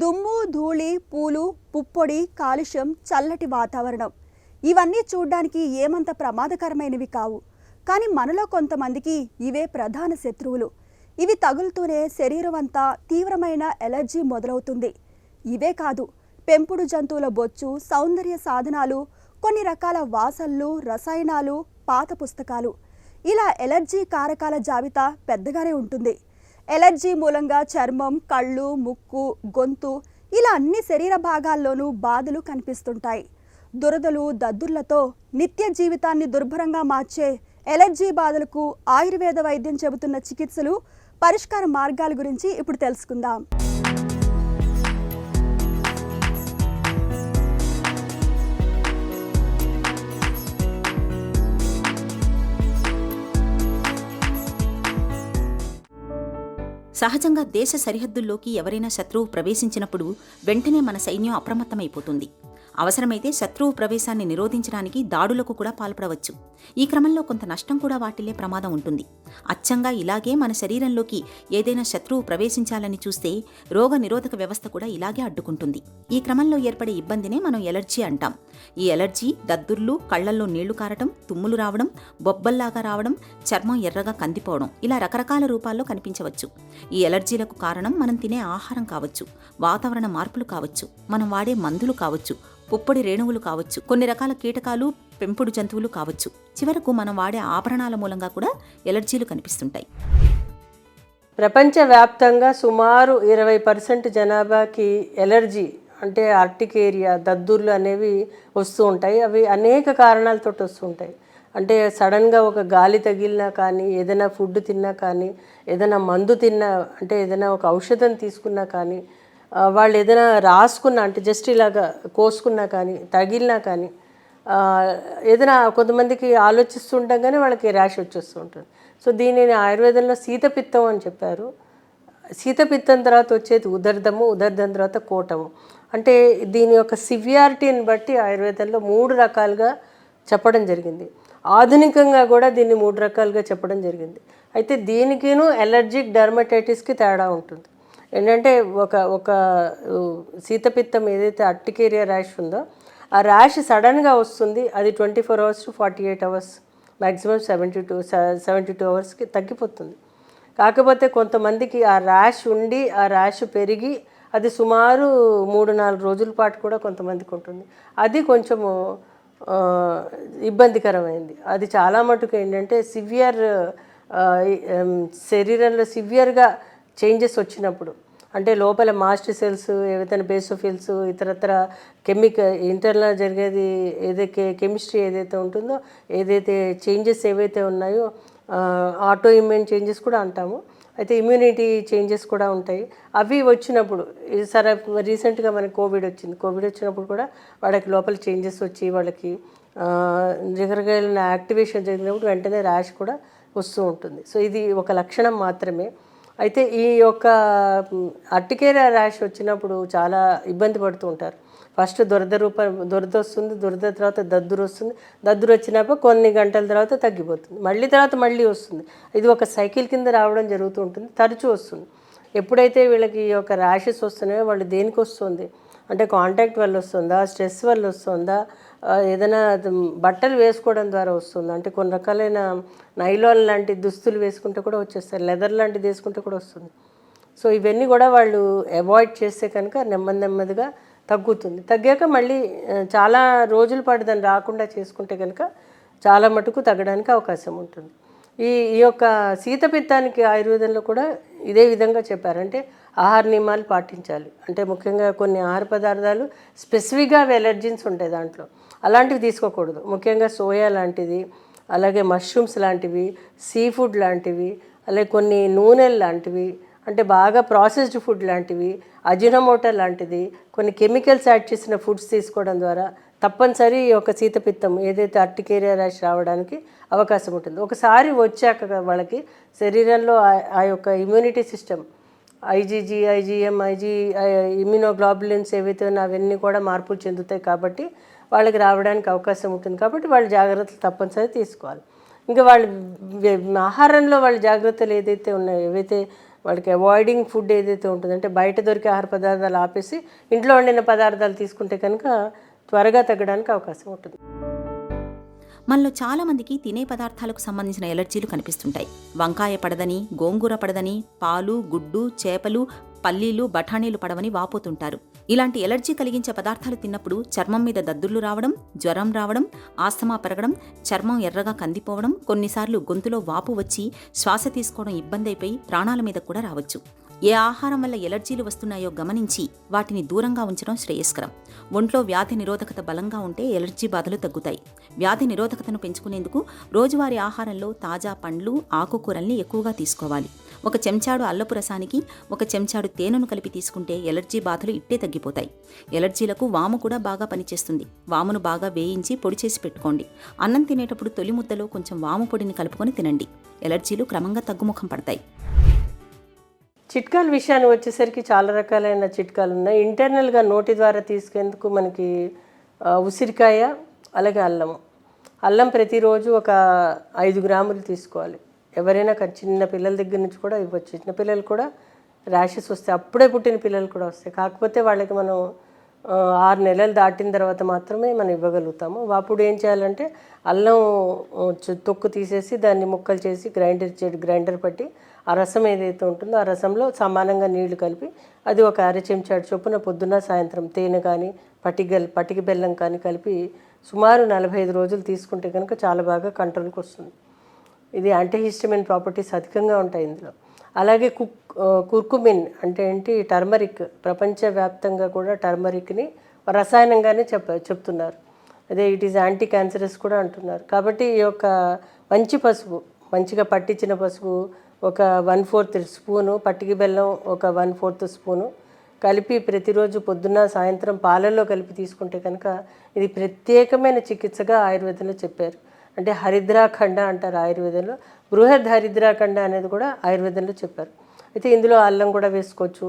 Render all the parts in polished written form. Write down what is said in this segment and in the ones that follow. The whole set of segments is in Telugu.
దుమ్ము ధూళి పూలు పుప్పొడి కాలుష్యం చల్లటి వాతావరణం ఇవన్నీ చూడ్డానికి ఏమంత ప్రమాదకరమైనవి కావు. కానీ మనలో కొంతమందికి ఇవే ప్రధాన శత్రువులు. ఇవి తగులుతూనే శరీరం అంతా తీవ్రమైన ఎలర్జీ మొదలవుతుంది. ఇవే కాదు, పెంపుడు జంతువుల బొచ్చు, సౌందర్య సాధనాలు, కొన్ని రకాల వాసనలు, రసాయనాలు, పాత పుస్తకాలు, ఇలా ఎలర్జీ కారకాల జాబితా పెద్దగానే ఉంటుంది. ఎలర్జీ మూలంగా చర్మం, కళ్ళు, ముక్కు, గొంతు ఇలా అన్ని శరీర భాగాల్లోనూ బాధలు కనిపిస్తుంటాయి. దురదలు, దద్దుర్లతో నిత్య జీవితాన్ని దుర్భరంగా మార్చే ఎలర్జీ బాధలకు ఆయుర్వేద వైద్యం చెబుతున్న చికిత్సలు, పరిష్కార మార్గాల గురించి ఇప్పుడు తెలుసుకుందాం. సహజంగా దేశ సరిహద్దుల్లోకి ఎవరైనా శత్రువు ప్రవేశించినప్పుడు వెంటనే మన సైన్యం అప్రమత్తమైపోతుంది. అవసరమైతే శత్రువు ప్రవేశాన్ని నిరోధించడానికి దాడులకు కూడా పాల్పడవచ్చు. ఈ క్రమంలో కొంత నష్టం కూడా వాటిల్లే ప్రమాదం ఉంటుంది. అచ్చంగా ఇలాగే మన శరీరంలోకి ఏదైనా శత్రువు ప్రవేశించాలని చూస్తే రోగ నిరోధక వ్యవస్థ కూడా ఇలాగే అడ్డుకుంటుంది. ఈ క్రమంలో ఏర్పడే ఇబ్బందినే మనం ఎలర్జీ అంటాం. ఈ ఎలర్జీ దద్దుర్లు, కళ్లల్లో నీళ్లు కారటం, తుమ్ములు రావడం, బొబ్బల్లాగా రావడం, చర్మం ఎర్రగా కందిపోవడం ఇలా రకరకాల రూపాల్లో కనిపించవచ్చు. ఈ ఎలర్జీలకు కారణం మనం తినే ఆహారం కావచ్చు, వాతావరణ మార్పులు కావచ్చు, మనం వాడే మందులు కావచ్చు, పుప్పొడి రేణువులు కావచ్చు, కొన్ని రకాల కీటకాలు, పెంపుడు జంతువులు కావచ్చు, చివరకు మనం వాడే ఆభరణాల మూలంగా కూడా ఎలర్జీలు కనిపిస్తుంటాయి. ప్రపంచవ్యాప్తంగా సుమారు 20% జనాభాకి ఎలర్జీ అంటే ఆర్టికేరియా, దద్దుర్లు అనేవి వస్తూ ఉంటాయి. అవి అనేక కారణాలతో వస్తూ ఉంటాయి. అంటే సడన్గా ఒక గాలి తగిలినా కానీ, ఏదైనా ఫుడ్ తిన్నా కానీ, ఏదైనా మందు తిన్నా, అంటే ఏదైనా ఒక ఔషధం తీసుకున్నా కానీ, వాళ్ళు ఏదైనా రాసుకున్నా అంటే జస్ట్ ఇలాగా కోసుకున్నా కానీ, తగిలినా కానీ, ఏదైనా కొంతమందికి ఆలోచిస్తుండగానే వాళ్ళకి ర్యాష్ వచ్చేస్తూ ఉంటుంది. సో దీనిని ఆయుర్వేదంలో శీతపిత్తం అని చెప్పారు. శీతపిత్తం తర్వాత వచ్చేది ఉదర్ధము, ఉదర్ధం తర్వాత కోటము. అంటే దీని యొక్క సివియారిటీని బట్టి ఆయుర్వేదంలో 3 రకాలుగా చెప్పడం జరిగింది. ఆధునికంగా కూడా దీన్ని 3 రకాలుగా చెప్పడం జరిగింది. అయితే దీనికిను ఎలర్జిక్ డర్మటైటిస్కి తేడా ఉంటుంది. ఏంటంటే ఒక శీతపిత్తం ఏదైతే అర్టికేరియా ర్యాష్ ఉందో ఆ ర్యాష్ సడన్గా వస్తుంది. అది 24 hours to 48 hours, maximum 72 hours తగ్గిపోతుంది. కాకపోతే కొంతమందికి ఆ ర్యాష్ ఉండి ఆ ర్యాష్ పెరిగి అది సుమారు 3-4 రోజుల పాటు కూడా కొంతమందికి ఉంటుంది. అది కొంచెము ఇబ్బందికరమైంది. అది చాలా మటుకు ఏంటంటే సివియర్, శరీరంలో సివియర్గా చేంజెస్ వచ్చినప్పుడు, అంటే లోపల మాస్ట్ సెల్స్, ఏవైతే బేసోఫిల్స్, ఇతరత్ర ఇంటర్నల్ జరిగేది ఏదైతే కెమిస్ట్రీ ఏదైతే ఉంటుందో, ఏదైతే చేంజెస్ ఏవైతే ఉన్నాయో ఆటో ఇమ్యూన్ చేంజెస్ కూడా అంటాము. అయితే ఇమ్యూనిటీ చేంజెస్ కూడా ఉంటాయి. అవి వచ్చినప్పుడు సరే రీసెంట్గా మనకి కోవిడ్ వచ్చినప్పుడు కూడా వాళ్ళకి లోపల చేంజెస్ వచ్చి వాళ్ళకి రకరకాల యాక్టివేషన్ జరిగినప్పుడు వెంటనే ర్యాష్ కూడా వస్తూ ఉంటుంది. సో ఇది ఒక లక్షణం మాత్రమే. అయితే ఈ యొక్క అర్టికేరియా ర్యాష్ వచ్చినప్పుడు చాలా ఇబ్బంది పడుతూ ఉంటారు. ఫస్ట్ దురద వస్తుంది, దురద తర్వాత దద్దురు వస్తుంది, దద్దురు వచ్చినప్పుడు కొన్ని గంటల తర్వాత తగ్గిపోతుంది, మళ్ళీ వస్తుంది. ఇది ఒక సైకిల్ కింద రావడం జరుగుతూ ఉంటుంది, తరచూ వస్తుంది. ఎప్పుడైతే వీళ్ళకి ఈ యొక్క ర్యాషెస్ వస్తున్నాయో వాళ్ళు దేనికి వస్తుంది అంటే కాంటాక్ట్ వల్ల వస్తుందా, స్ట్రెస్ వల్ల వస్తుందా, ఏదైనా బట్టలు వేసుకోవడం ద్వారా వస్తుంది, అంటే కొన్ని రకాలైన నైలాన్ లాంటి దుస్తులు వేసుకుంటే కూడా వచ్చేస్తారు, లెదర్ లాంటిది వేసుకుంటే కూడా వస్తుంది. సో ఇవన్నీ కూడా వాళ్ళు అవాయిడ్ చేస్తే కనుక నెమ్మదిగా తగ్గుతుంది. తగ్గాక మళ్ళీ చాలా రోజుల పాటు దాన్ని రాకుండా చేసుకుంటే కనుక చాలా మటుకు తగ్గడానికి అవకాశం ఉంటుంది. ఈ యొక్క శీతపిత్తానికి ఆయుర్వేదంలో కూడా ఇదే విధంగా చెప్పారు. అంటే ఆహార నియమాలు పాటించాలి. అంటే ముఖ్యంగా కొన్ని ఆహార పదార్థాలు స్పెసిఫిక్గా అవి ఎలర్జీన్స్ ఉంటాయి, దాంట్లో అలాంటివి తీసుకోకూడదు. ముఖ్యంగా సోయా లాంటిది, అలాగే మష్రూమ్స్ లాంటివి, సీ ఫుడ్ లాంటివి, అలాగే కొన్ని నూనెలు లాంటివి, అంటే బాగా ప్రాసెస్డ్ ఫుడ్ లాంటివి, అజినోమోటో లాంటిది, కొన్ని కెమికల్స్ యాడ్ చేసిన ఫుడ్స్ తీసుకోవడం ద్వారా తప్పనిసరి ఒక శీతపిత్తం ఏదైతే అర్టికేరియా ర్యాష్ రావడానికి అవకాశం ఉంటుంది. ఒకసారి వచ్చాక వాళ్ళకి శరీరంలో ఆ యొక్క immunity system IgG, IgM, immunoglobulins ఏవైతే ఉన్నాయో అవన్నీ కూడా మార్పులు చెందుతాయి. కాబట్టి వాళ్ళకి రావడానికి అవకాశం ఉంటుంది. కాబట్టి వాళ్ళు జాగ్రత్తలు తప్పనిసరి తీసుకోవాలి. ఇంకా వాళ్ళు ఆహారంలో వాళ్ళ జాగ్రత్తలు ఏదైతే ఉన్నాయో, ఏవైతే వాళ్ళకి అవాయిడింగ్ ఫుడ్ ఏదైతే ఉంటుందో, అంటే బయట దొరికే ఆహార పదార్థాలు ఆపేసి ఇంట్లో వండిన పదార్థాలు తీసుకుంటే కనుక త్వరగా తగ్గడానికి అవకాశం ఉంటుంది. మనలో చాలా మందికి తినే పదార్థాలకు సంబంధించిన ఎలర్జీలు కనిపిస్తుంటాయి. వంకాయ పడదని, గోంగూర పడదని, పాలు, గుడ్డు, చేపలు, పల్లీలు, బఠానీలు పడవని వాపోతుంటారు. ఇలాంటి ఎలర్జీ కలిగించే పదార్థాలు తిన్నప్పుడు చర్మం మీద దద్దుర్లు రావడం, జ్వరం రావడం, ఆస్తమా పెరగడం, చర్మం ఎర్రగా కందిపోవడం, కొన్నిసార్లు గొంతులో వాపు వచ్చి శ్వాస తీసుకోవడం ఇబ్బంది అయిపోయి ప్రాణాల మీద కూడా రావచ్చు. ఏ ఆహారం వల్ల ఎలర్జీలు వస్తున్నాయో గమనించి వాటిని దూరంగా ఉంచడం శ్రేయస్కరం. ఒంట్లో వ్యాధి నిరోధకత బలంగా ఉంటే ఎలర్జీ బాధలు తగ్గుతాయి. వ్యాధి నిరోధకతను పెంచుకునేందుకు రోజువారీ ఆహారంలో తాజా పండ్లు, ఆకుకూరల్ని ఎక్కువగా తీసుకోవాలి. ఒక చెంచాడు అల్లపు రసానికి ఒక చెంచాడు తేనెను కలిపి తీసుకుంటే ఎలర్జీ బాధలు ఇట్టే తగ్గిపోతాయి. ఎలర్జీలకు వాము కూడా బాగా పనిచేస్తుంది. వామును బాగా వేయించి పొడి చేసి పెట్టుకోండి. అన్నం తినేటప్పుడు తొలి ముద్దలో కొంచెం వాము పొడిని కలుపుకొని తినండి. ఎలర్జీలు క్రమంగా తగ్గుముఖం పడతాయి. చిట్కాల విషయానికి వచ్చేసరికి చాలా రకాలైన చిట్కాలు ఉన్నాయి. ఇంటర్నల్గా నోటి ద్వారా తీసుకేందుకు మనకి ఉసిరికాయ, అలాగే అల్లం ప్రతిరోజు ఒక 5 గ్రాములు తీసుకోవాలి. ఎవరైనా చిన్న పిల్లల దగ్గర నుంచి కూడా ఇవ్వచ్చు. చిన్న పిల్లలు కూడా ర్యాషెస్ వస్తాయి, అప్పుడే పుట్టిన పిల్లలు కూడా వస్తాయి. కాకపోతే వాళ్ళకి మనం 6 నెలలు దాటిన తర్వాత మాత్రమే మనం ఇవ్వగలుగుతాము. అప్పుడు ఏం చేయాలంటే అల్లం తొక్కు తీసేసి దాన్ని ముక్కలు చేసి గ్రైండర్ పట్టి ఆ రసం ఏదైతే ఉంటుందో ఆ రసంలో సమానంగా నీళ్లు కలిపి అది ఒక అర చెంచాడు చొప్పున పొద్దున్న సాయంత్రం తేనె కానీ పటికి బెల్లం కానీ కలిపి సుమారు 45 రోజులు తీసుకుంటే కనుక చాలా బాగా కంట్రోల్కి వస్తుంది. ఇది యాంటీహిస్టమిన్ ప్రాపర్టీస్ అధికంగా ఉంటాయి ఇందులో. అలాగే కుర్కుమిన్ అంటే ఏంటి, టర్మరిక్. ప్రపంచవ్యాప్తంగా కూడా టర్మరిక్ని రసాయనంగానే చెప్తున్నారు. అదే ఇట్ ఈజ్ యాంటీ క్యాన్సరస్ కూడా అంటున్నారు. కాబట్టి ఈ యొక్క మంచి పసుపు, మంచిగా పట్టించిన పసుపు ఒక 1/4 స్పూను, పట్టికి బెల్లం ఒక 1/4 స్పూను కలిపి ప్రతిరోజు పొద్దున్న సాయంత్రం పాలల్లో కలిపి తీసుకుంటే కనుక ఇది ప్రత్యేకమైన చికిత్సగా ఆయుర్వేదంలో చెప్పారు. అంటే హరిద్రాఖండ అంటారు ఆయుర్వేదంలో. బృహద్ హరిద్రాఖండ అనేది కూడా ఆయుర్వేదంలో చెప్పారు. అయితే ఇందులో అల్లం కూడా వేసుకోవచ్చు,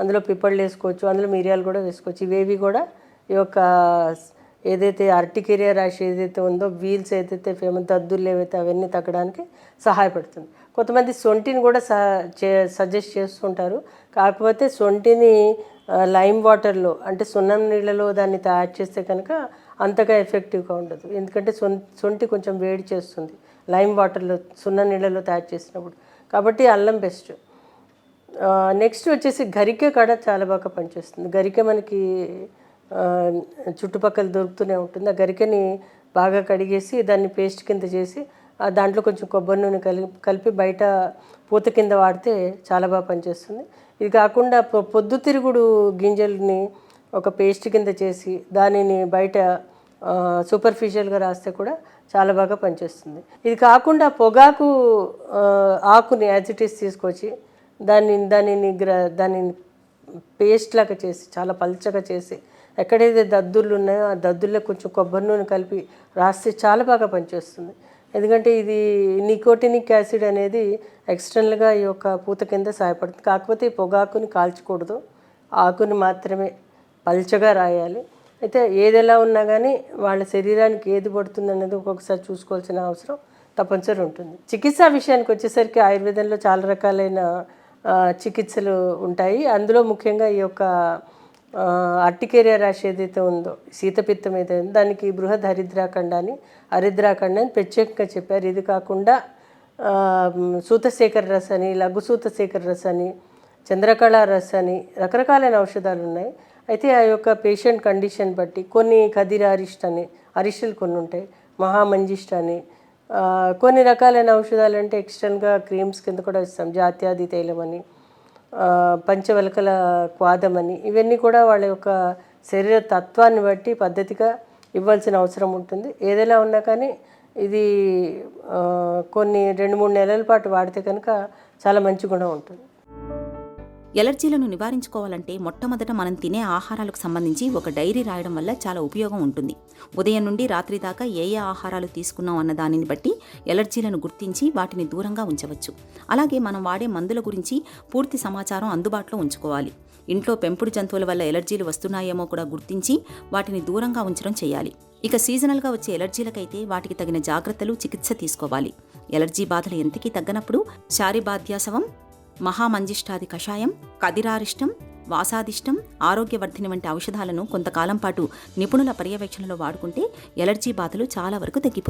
అందులో పిప్పళ్ళు వేసుకోవచ్చు, అందులో మిరియాలు కూడా వేసుకోవచ్చు. ఇవేవి కూడా ఈ యొక్క ఏదైతే అర్టికేరియా ర్యాష్ ఏదైతే ఉందో, వీల్స్ ఏదైతే దద్దుర్లు ఏవైతే అవన్నీ తగ్గడానికి సహాయపడుతుంది. కొంతమంది సొంటిని కూడా సజెస్ట్ చేస్తుంటారు. కాకపోతే సొంటిని లైమ్ వాటర్లో అంటే సున్నం నీళ్ళలో దాన్ని తయారు చేస్తే కనుక అంతగా ఎఫెక్టివ్గా ఉండదు. ఎందుకంటే సొంటి కొంచెం వేడి చేస్తుంది లైమ్ వాటర్లో, సున్నం నీళ్ళలో తయారు చేసినప్పుడు. కాబట్టి అల్లం బెస్ట్. నెక్స్ట్ వచ్చేసి గరికె కూడా చాలా బాగా పనిచేస్తుంది. గరికె మనకి చుట్టుపక్కల దొరుకుతూనే ఉంటుంది. ఆ గరికెని బాగా కడిగేసి దాన్ని పేస్ట్ కింద చేసి దాంట్లో కొంచెం కొబ్బరి నూనె కలిపి బయట పూత కింద వాడితే చాలా బాగా పనిచేస్తుంది. ఇది కాకుండా పొద్దుతిరుగుడు గింజల్ని ఒక పేస్ట్ కింద చేసి దానిని బయట సూపర్ఫిషియల్గా రాస్తే కూడా చాలా బాగా పనిచేస్తుంది. ఇది కాకుండా పొగాకు ఆకుని యాజిటీస్ తీసుకొచ్చి దానిని పేస్ట్ లాగా చేసి చాలా పల్చగా చేసి ఎక్కడైతే దద్దుర్లు ఉన్నాయో ఆ దద్దుర్లో కొంచెం కొబ్బరి నూనె కలిపి రాస్తే చాలా బాగా పనిచేస్తుంది. ఎందుకంటే ఇది నికోటినిక్ యాసిడ్ అనేది ఎక్స్టర్నల్గా ఈ యొక్క పూత కింద సహాయపడుతుంది. కాకపోతే ఈ పొగాకుని కాల్చకూడదు, ఆకుని మాత్రమే పల్చగా రాయాలి. అయితే ఏది ఎలా ఉన్నా కానీ వాళ్ళ శరీరానికి ఏది పడుతుంది అనేది ఒక్కొక్కసారి చూసుకోవాల్సిన అవసరం తప్పనిసరి ఉంటుంది. చికిత్సా విషయానికి వచ్చేసరికి ఆయుర్వేదంలో చాలా రకాలైన చికిత్సలు ఉంటాయి. అందులో ముఖ్యంగా ఈ యొక్క అర్టికేరియా ర్యాష్ ఏదైతే ఉందో, శీతపిత్తం ఏదైతే ఉందో దానికి బృహద్ హరిద్రాఖండాన్ని ప్రత్యేకంగా చెప్పారు. ఇది కాకుండా సూతశేఖర రస్ అని, లఘు సూతశేఖర రస్ అని, చంద్రకళ రస్ అని రకరకాలైన ఔషధాలు ఉన్నాయి. అయితే ఆ యొక్క పేషెంట్ కండిషన్ బట్టి కొన్ని కదిర అరిష్టలు కొన్ని ఉంటాయి, మహామంజిష్ట అని, కొన్ని రకాలైన ఔషధాలు అంటే ఎక్స్టర్నల్గా క్రీమ్స్ కింద కూడా ఇస్తాం. జాత్యాది తైలం అని, పంచవలకల క్వాదం అని, ఇవన్నీ కూడా వాళ్ళ యొక్క శరీర తత్వాన్ని బట్టి పద్ధతిగా ఇవ్వాల్సిన అవసరం ఉంటుంది. ఏదైనా ఉన్నా కానీ ఇది కొన్ని 2-3 నెలల పాటు వాడితే కనుక చాలా మంచి గుణం ఉంటుంది. ఎలర్జీలను నివారించుకోవాలంటే మొట్టమొదట మనం తినే ఆహారాలకు సంబంధించి ఒక డైరీ రాయడం వల్ల చాలా ఉపయోగం ఉంటుంది. ఉదయం నుండి రాత్రి దాకా ఏ ఆహారాలు తీసుకున్నాం అన్న దానిని బట్టి ఎలర్జీలను గుర్తించి వాటిని దూరంగా ఉంచవచ్చు. అలాగే మనం వాడే మందుల గురించి పూర్తి సమాచారం అందుబాటులో ఉంచుకోవాలి. ఇంట్లో పెంపుడు జంతువుల వల్ల ఎలర్జీలు వస్తున్నాయేమో కూడా గుర్తించి వాటిని దూరంగా ఉంచడం చేయాలి. ఇక సీజనల్గా వచ్చే ఎలర్జీలకైతే వాటికి తగిన జాగ్రత్తలు, చికిత్స తీసుకోవాలి. ఎలర్జీ బాధలు ఎంతకీ తగ్గనప్పుడు శారిబాధ్యాసవం, మహామంజిష్టాది కషాయం, కదిరారిష్టం, వాసాదిష్టం, ఆరోగ్యవర్ధిని వంటి ఔషధాలను కొంతకాలం పాటు నిపుణుల పర్యవేక్షణలో వాడుకుంటే ఎలర్జీ బాధలు చాలా వరకు తగ్గిపోతాయి.